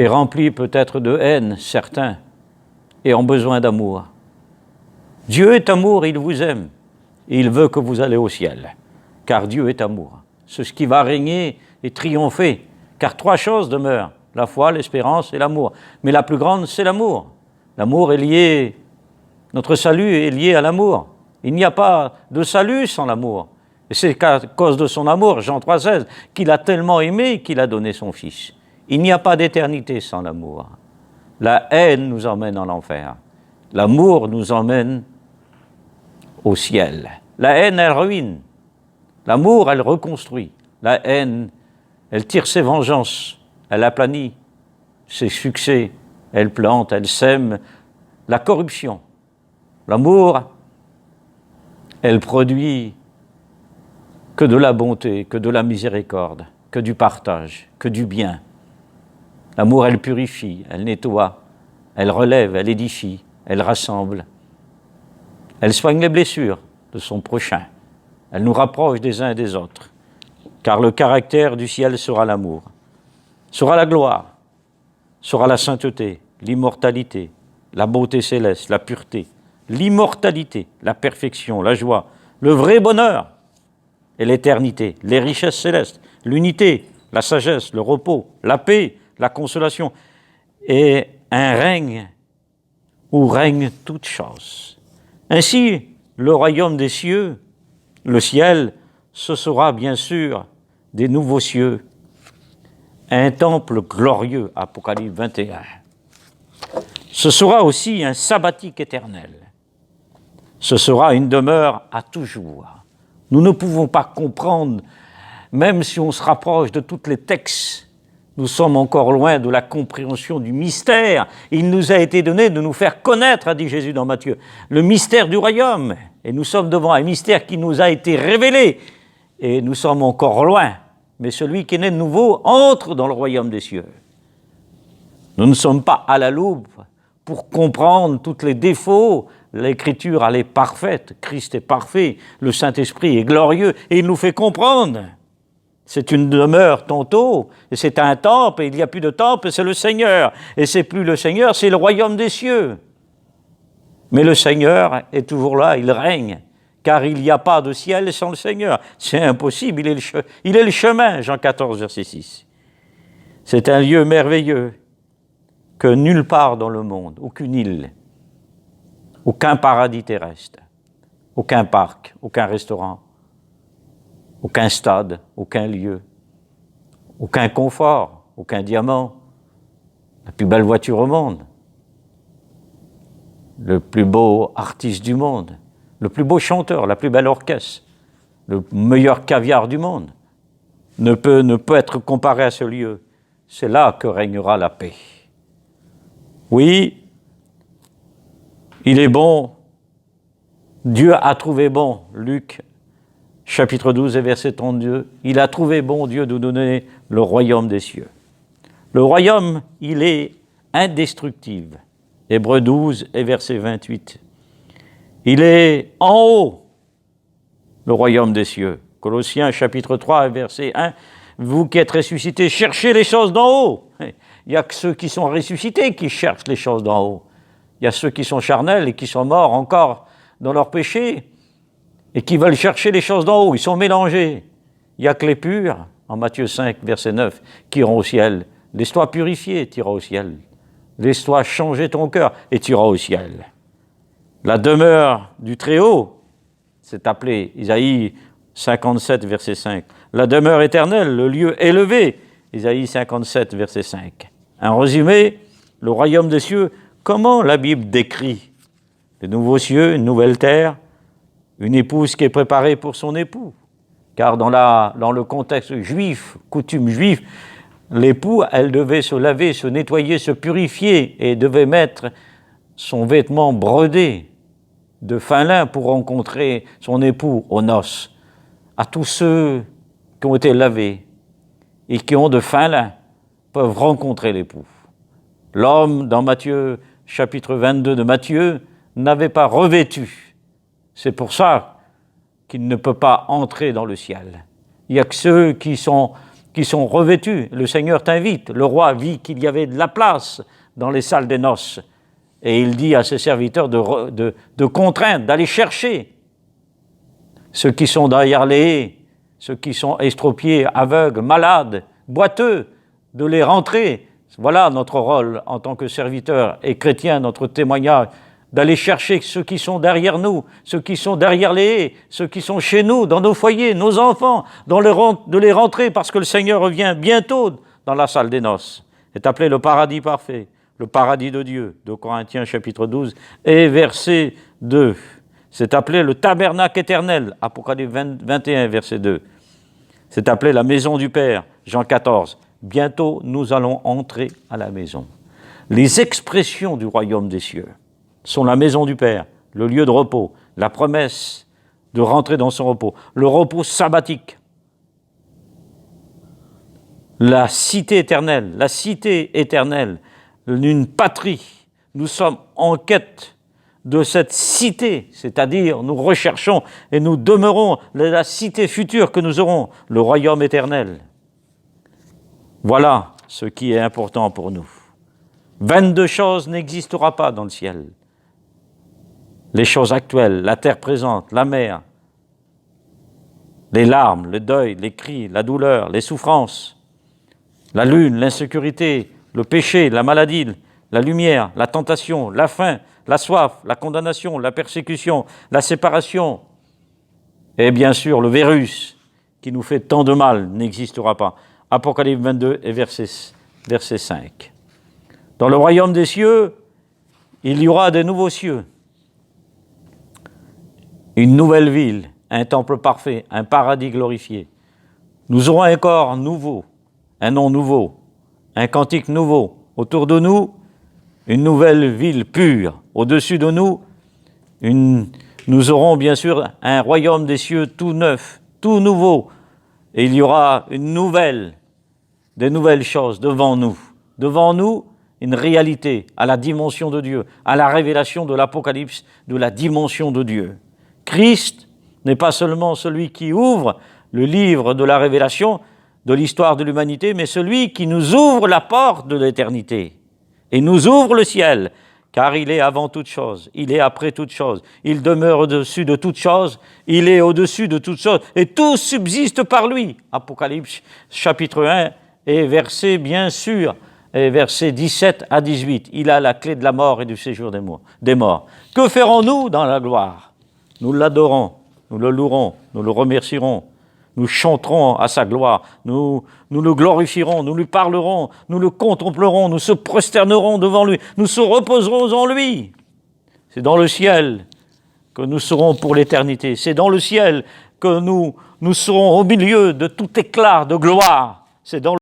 et remplis peut-être de haine, certains, et ont besoin d'amour. Dieu est amour, il vous aime, et il veut que vous allez au ciel, car Dieu est amour. C'est ce qui va régner et triompher, car 3 choses demeurent, la foi, l'espérance et l'amour. Mais la plus grande, c'est l'amour. L'amour est lié, notre salut est lié à l'amour. Il n'y a pas de salut sans l'amour. Et c'est à cause de son amour, Jean 3,16, qu'il a tellement aimé qu'il a donné son Fils. Il n'y a pas d'éternité sans l'amour. La haine nous emmène en l'enfer. L'amour nous emmène au ciel. La haine, elle ruine. L'amour, elle reconstruit. La haine, elle tire ses vengeances. Elle aplanit ses succès. Elle plante, elle sème la corruption. L'amour, elle produit que de la bonté, que de la miséricorde, que du partage, que du bien. L'amour, elle purifie, elle nettoie, elle relève, elle édifie, elle rassemble. Elle soigne les blessures de son prochain. Elle nous rapproche des uns et des autres. Car le caractère du ciel sera l'amour, sera la gloire, sera la sainteté, l'immortalité, la beauté céleste, la pureté, l'immortalité, la perfection, la joie, le vrai bonheur et l'éternité, les richesses célestes, l'unité, la sagesse, le repos, la paix, la consolation et un règne où règne toute chose. Ainsi, le royaume des cieux, le ciel, ce sera bien sûr des nouveaux cieux, un temple glorieux, Apocalypse 21. Ce sera aussi un sabbatique éternel. Ce sera une demeure à toujours. Nous ne pouvons pas comprendre, même si on se rapproche de tous les textes, nous sommes encore loin de la compréhension du mystère. Il nous a été donné de nous faire connaître, a dit Jésus dans Matthieu, le mystère du royaume. Et nous sommes devant un mystère qui nous a été révélé. Et nous sommes encore loin. Mais celui qui est né de nouveau entre dans le royaume des cieux. Nous ne sommes pas à la loupe pour comprendre tous les défauts. L'Écriture, elle est parfaite. Christ est parfait. Le Saint-Esprit est glorieux. Et il nous fait comprendre. C'est une demeure tantôt, et c'est un temple, et il n'y a plus de temple, et c'est le Seigneur. Et c'est plus le Seigneur, c'est le royaume des cieux. Mais le Seigneur est toujours là, il règne, car il n'y a pas de ciel sans le Seigneur. C'est impossible, il est le chemin, Jean 14, verset 6. C'est un lieu merveilleux que nulle part dans le monde, aucune île, aucun paradis terrestre, aucun parc, aucun restaurant, aucun stade, aucun lieu, aucun confort, aucun diamant, la plus belle voiture au monde, le plus beau artiste du monde, le plus beau chanteur, la plus belle orchestre, le meilleur caviar du monde, ne peut être comparé à ce lieu. C'est là que régnera la paix. Oui, il est bon, Dieu a trouvé bon, Luc chapitre 12 et verset 32, il a trouvé bon Dieu de nous donner le royaume des cieux. Le royaume, il est indestructible. Hébreux 12 et verset 28. Il est en haut, le royaume des cieux. Colossiens chapitre 3 et verset 1, vous qui êtes ressuscités, cherchez les choses d'en haut. Il n'y a que ceux qui sont ressuscités qui cherchent les choses d'en haut. Il y a ceux qui sont charnels et qui sont morts encore dans leurs péchés, et qui veulent chercher les choses d'en haut, ils sont mélangés. Il n'y a que les purs, en Matthieu 5, verset 9, qui iront au ciel. Laisse-toi purifier, tu iras au ciel. Laisse-toi changer ton cœur, et tu iras au ciel. La demeure du Très-Haut, c'est appelé Isaïe 57, verset 5. La demeure éternelle, le lieu élevé, Isaïe 57, verset 5. En résumé, le royaume des cieux, comment la Bible décrit les nouveaux cieux, une nouvelle terre, une épouse qui est préparée pour son époux. Car dans le contexte juif, coutume juive, l'époux, elle devait se laver, se nettoyer, se purifier et devait mettre son vêtement brodé de fin lin pour rencontrer son époux aux noces. À tous ceux qui ont été lavés et qui ont de fin lin peuvent rencontrer l'époux. L'homme, dans Matthieu, chapitre 22 de Matthieu, n'avait pas revêtu. C'est pour ça qu'il ne peut pas entrer dans le ciel. Il n'y a que ceux qui sont qui sont revêtus. Le Seigneur t'invite. Le roi vit qu'il y avait de la place dans les salles des noces. Et il dit à ses serviteurs de contraindre, d'aller chercher ceux qui sont derrière les haies, ceux qui sont estropiés, aveugles, malades, boiteux, de les rentrer. Voilà notre rôle en tant que serviteurs et chrétiens, notre témoignage, d'aller chercher ceux qui sont derrière nous, ceux qui sont derrière les haies, ceux qui sont chez nous, dans nos foyers, nos enfants, de les rentrer parce que le Seigneur revient bientôt dans la salle des noces. C'est appelé le paradis parfait, le paradis de Dieu, 2 Corinthiens chapitre 12 et verset 2. C'est appelé le tabernacle éternel, Apocalypse 21, verset 2. C'est appelé la maison du Père, Jean 14. Bientôt, nous allons entrer à la maison. Les expressions du royaume des cieux sont la maison du Père, le lieu de repos, la promesse de rentrer dans son repos, le repos sabbatique, la cité éternelle, une patrie. Nous sommes en quête de cette cité, c'est-à-dire nous recherchons et nous demeurons la cité future que nous aurons, le royaume éternel. Voilà ce qui est important pour nous. 22 choses n'existera pas dans le ciel. Les choses actuelles, la terre présente, la mer, les larmes, le deuil, les cris, la douleur, les souffrances, la lune, l'insécurité, le péché, la maladie, la lumière, la tentation, la faim, la soif, la condamnation, la persécution, la séparation, et bien sûr le virus qui nous fait tant de mal n'existera pas. Apocalypse 22 et verset 5. Dans le royaume des cieux, il y aura des nouveaux cieux, une nouvelle ville, un temple parfait, un paradis glorifié. Nous aurons un corps nouveau, un nom nouveau, un cantique nouveau. Autour de nous, une nouvelle ville pure. Au-dessus de nous, nous aurons bien sûr un royaume des cieux tout neuf, tout nouveau. Et il y aura des nouvelles choses devant nous. Devant nous, une réalité à la dimension de Dieu, à la révélation de l'Apocalypse, de la dimension de Dieu. Christ n'est pas seulement celui qui ouvre le livre de la révélation de l'histoire de l'humanité, mais celui qui nous ouvre la porte de l'éternité et nous ouvre le ciel, car il est avant toute chose, il est après toute chose, il demeure au-dessus de toute chose, il est au-dessus de toute chose, et tout subsiste par lui. Apocalypse chapitre 1 et verset bien sûr, et versets 17 à 18, il a la clé de la mort et du séjour des morts. Que ferons-nous dans la gloire? Nous l'adorons, nous le louerons, nous le remercierons, nous chanterons à sa gloire, nous le glorifierons, nous lui parlerons, nous le contemplerons, nous se prosternerons devant lui, nous se reposerons en lui. C'est dans le ciel que nous serons pour l'éternité. C'est dans le ciel que nous serons au milieu de tout éclat de gloire. C'est dans